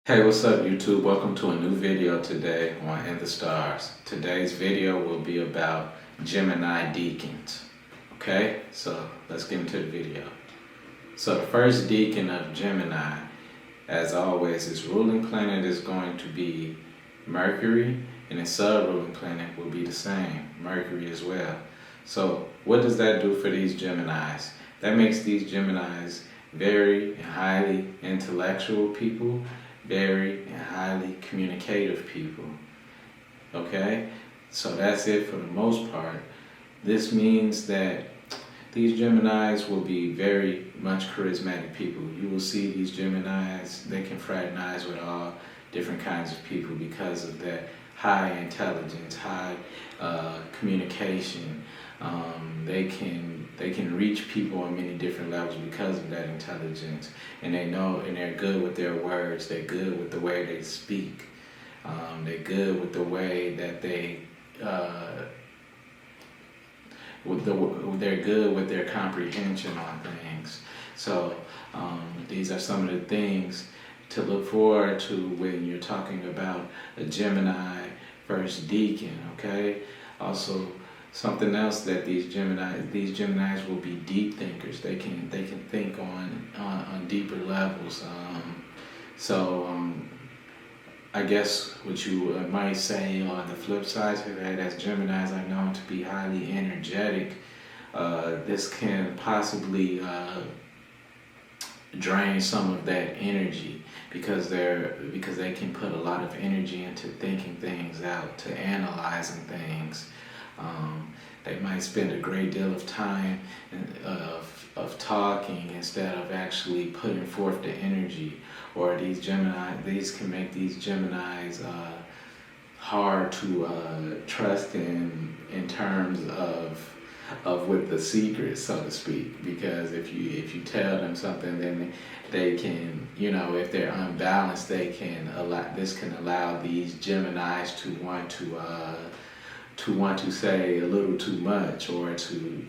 Hey, what's up YouTube? Welcome to a new video today on In the Stars. Today's video will be about Gemini Decans. Okay, so let's get into the video. So the first decan of Gemini, as always, its ruling planet is going to be Mercury, and its sub-ruling planet will be the same, Mercury as well. So what does that do for these Geminis? That makes these Geminis very and highly intellectual people, very and highly communicative people. Okay, so that's it for the most part. This means that these Geminis will be very much charismatic people. You will see these Geminis, they can fraternize with all different kinds of people because of that high intelligence, high communication. They can reach people on many different levels because of that intelligence, and they know, and they're good with their words. They're good with the way they speak. They're good with the way that they're good with their comprehension on things. So these are some of the things to look forward to when you're talking about a Gemini first decan. Okay, also. Something else that these Geminis will be deep thinkers. They can think on deeper levels. I guess what you might say on the flip side to that, as Geminis are known to be highly energetic, this can possibly drain some of that energy because they can put a lot of energy into thinking things out, to analyzing things. They might spend a great deal of time of talking instead of actually putting forth the energy. Or these can make these Geminis hard to trust in terms of with the secret, so to speak. Because if you tell them something, then they can, if they're unbalanced, this can allow these Geminis to want to say a little too much, or to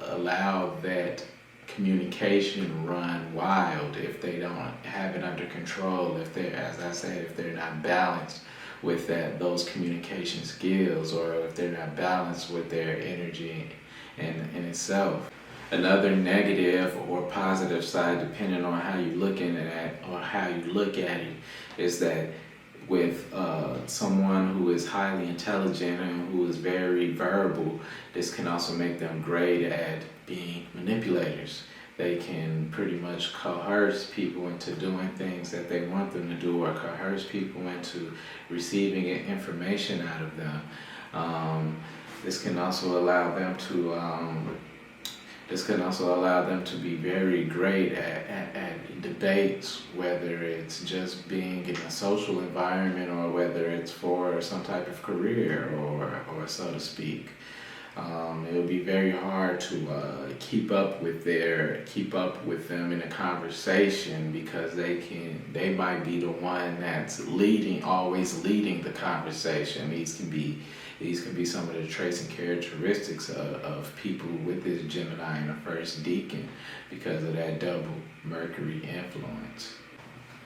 allow that communication run wild if they don't have it under control, if they're, as I said, if they're not balanced with those communication skills, or if they're not balanced with their energy in itself. Another negative or positive side, depending on how you look at it or how you look at it, is that with someone who is highly intelligent and who is very verbal, this can also make them great at being manipulators. They can pretty much coerce people into doing things that they want them to do, or coerce people into receiving information out of them. This can also allow them to be very great at debates, whether it's just being in a social environment or whether it's for some type of career, or so to speak. It'll be very hard to keep up with them in a conversation, because they might be the one that's always leading the conversation. These can be some of the traits and characteristics of people with this Gemini in the first decan, because of that double Mercury influence.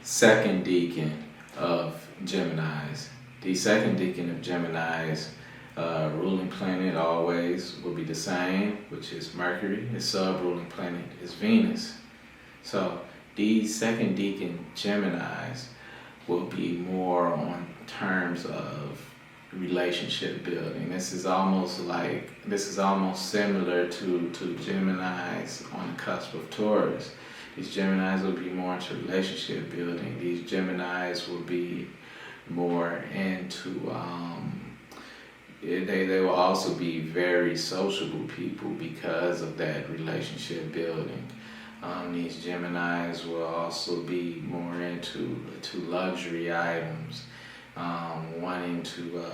Second decan of Geminis. The second decan of Geminis, ruling planet always will be the same, which is Mercury. His sub-ruling planet is Venus. So these second decan Geminis will be more on terms of relationship building. This is almost similar to Geminis on the cusp of Taurus. These Geminis will be more into relationship building. These Geminis will be more into they will also be very sociable people because of that relationship building. These Geminis will also be more into luxury items, wanting to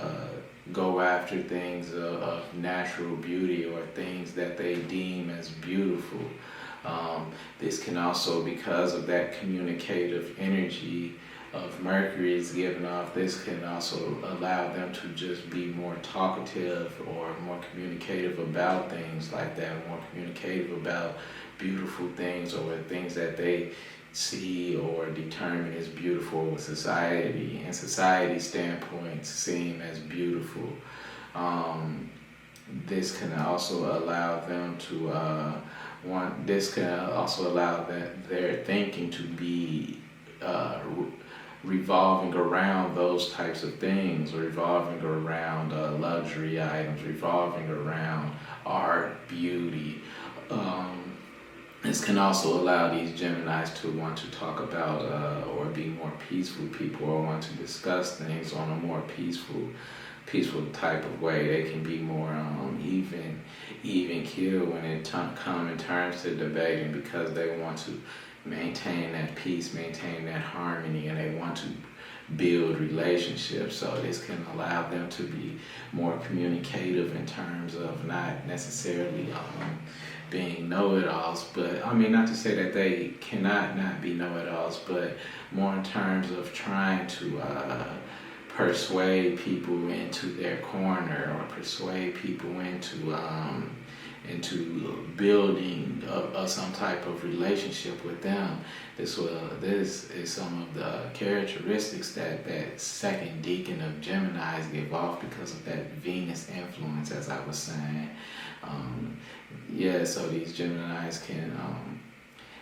go after things of natural beauty, or things that they deem as beautiful. This can also, because of that communicative energy of Mercury is given off, this can also allow them to just be more talkative or more communicative about things like that, more communicative about beautiful things, or things that they see or determine as beautiful society and society standpoints seem as beautiful. This can also allow them to this can also allow their thinking to be revolving around those types of things, revolving around luxury items, revolving around art, beauty. This can also allow these Geminis to want to talk about or be more peaceful people, or want to discuss things on a more peaceful type of way. They can be more even keel when it come in terms to debating, because they want to maintain that peace, maintain that harmony, and they want to build relationships. So this can allow them to be more communicative in terms of not necessarily being know-it-alls, but I mean, not to say that they cannot not be know-it-alls, but more in terms of trying to persuade people into their corner, or persuade people into building some type of relationship with them. This is some of the characteristics that second deacon of Geminis give off because of that Venus influence, as I was saying. So these Geminis can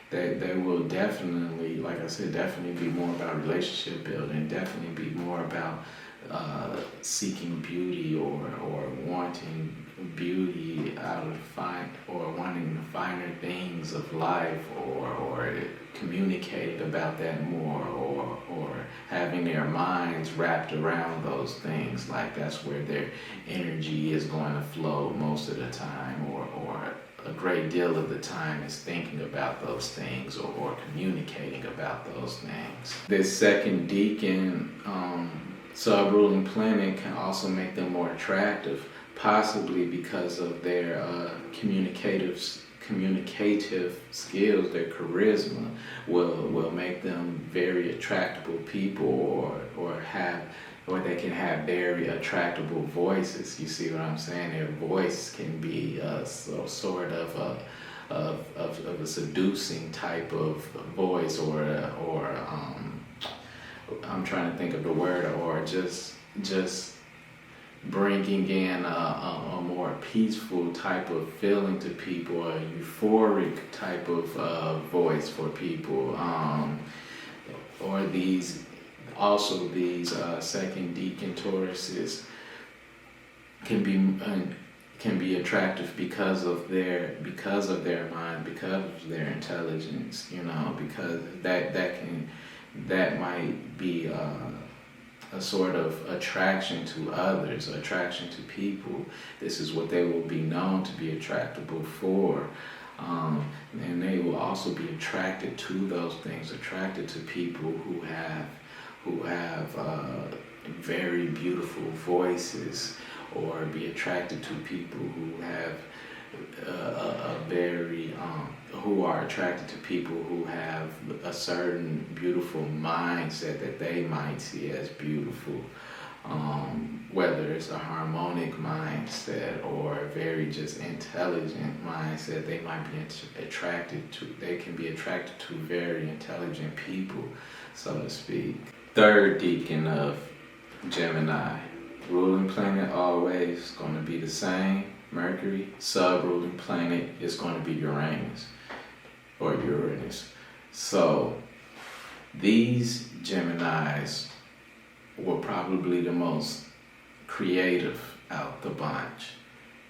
they will definitely, like I said, definitely be more about relationship building, definitely be more about seeking beauty, or wanting beauty out of or wanting the finer things of life, or communicating about that more, or having their minds wrapped around those things. Like that's where their energy is going to flow most of the time, or a great deal of the time is thinking about those things, or communicating about those things. This second deacon sub-ruling planet can also make them more attractive, possibly because of their communicative skills. Their charisma will make them very attractable people, or they can have very attractable voices. You see what I'm saying? Their voice can be sort of a seducing type of voice, or I'm trying to think of the word, or just bringing in a more peaceful type of feeling to people, a euphoric type of voice for people, or these second deacon Tauruses can be attractive because of their mind, because of their intelligence, because that might be a sort of attraction to others, attraction to people. This is what they will be known to be attractable for. And they will also be attracted to those things, attracted to people who have very beautiful voices, or be attracted to people who have who are attracted to people who have a certain beautiful mindset that they might see as beautiful. Whether it's a harmonic mindset or a very just intelligent mindset, they might be attracted to. They can be attracted to very intelligent people, so to speak. Third deacon of Gemini, ruling planet always going to be the same, Mercury. Sub-ruling planet is going to be Uranus, or Uranus. So these Geminis were probably the most creative out the bunch,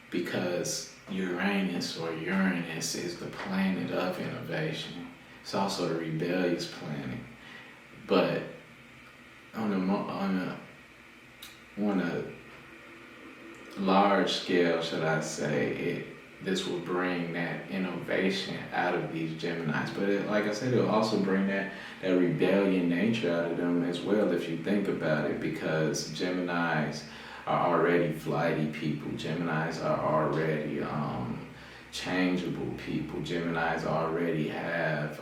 because Uranus is the planet of innovation. It's also a rebellious planet, but on a large scale, should I say, this will bring that innovation out of these Geminis. But like I said, it'll also bring that rebellion nature out of them as well, if you think about it, because Geminis are already flighty people. Geminis are already changeable people. Geminis already have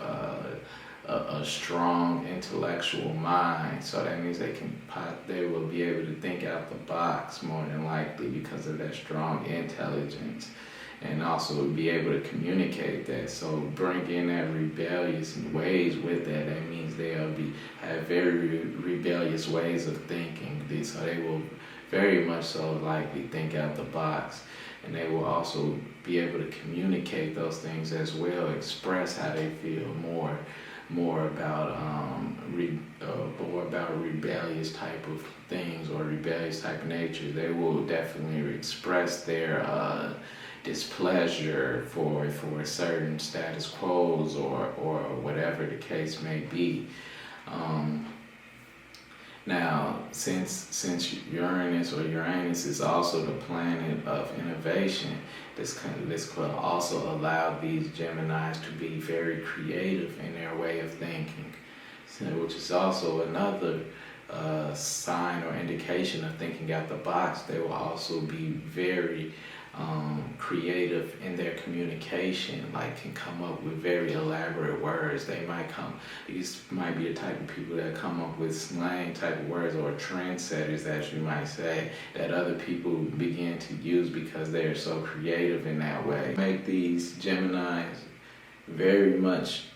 a strong intellectual mind, so that means they will be able to think out the box more than likely because of that strong intelligence. and also be able to communicate that. So bring in that rebellious ways with that. That means they'll have very rebellious ways of thinking. So they will very much so likely think out the box, and they will also be able to communicate those things as well, express how they feel more about rebellious type of things or rebellious type of nature. They will definitely express their displeasure for certain status quos or whatever the case may be. Now, since Uranus is also the planet of innovation, this could also allow these Geminis to be very creative in their way of thinking, which is also another sign or indication of thinking out the box. They will also be very creative in their communication, like can come up with very elaborate words. These might be the type of people that come up with slang type of words, or trendsetters, as you might say, that other people begin to use because they are so creative in that way. Make these Geminis very much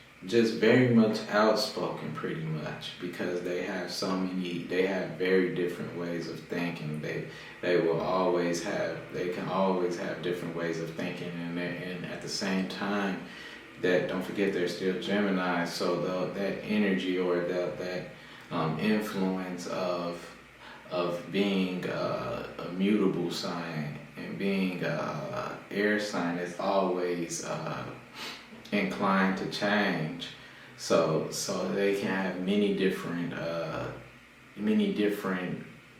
outspoken, pretty much, because they have very different ways of thinking. They can always have different ways of thinking, and at the same time, that don't forget they're still Gemini, so that energy or that influence of being a mutable sign and being a air sign is always inclined to change, so they can have many different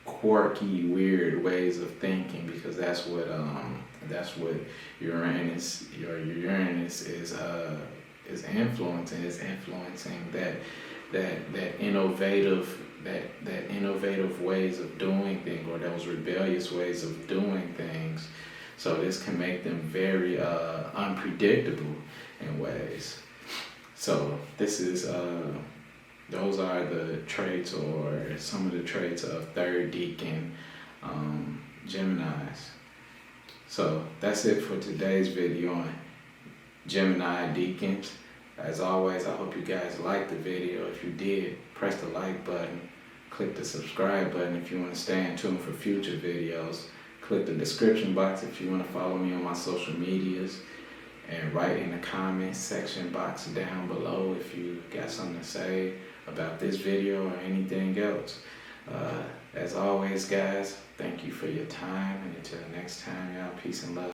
quirky, weird ways of thinking, because that's what Uranus is influencing. Is influencing that innovative ways of doing things, or those rebellious ways of doing things. So this can make them very unpredictable in ways. So this is those are the traits, or some of the traits of third deacon Geminis. So that's it for today's video on Gemini Decans. As always, I hope you guys liked the video. If you did, press the like button, click the subscribe button if you want to stay in tune for future videos. Click the description box if you want to follow me on my social medias, and write in the comments section box down below if you got something to say about this video or anything else. As always, guys, thank you for your time, and until next time, y'all, peace and love.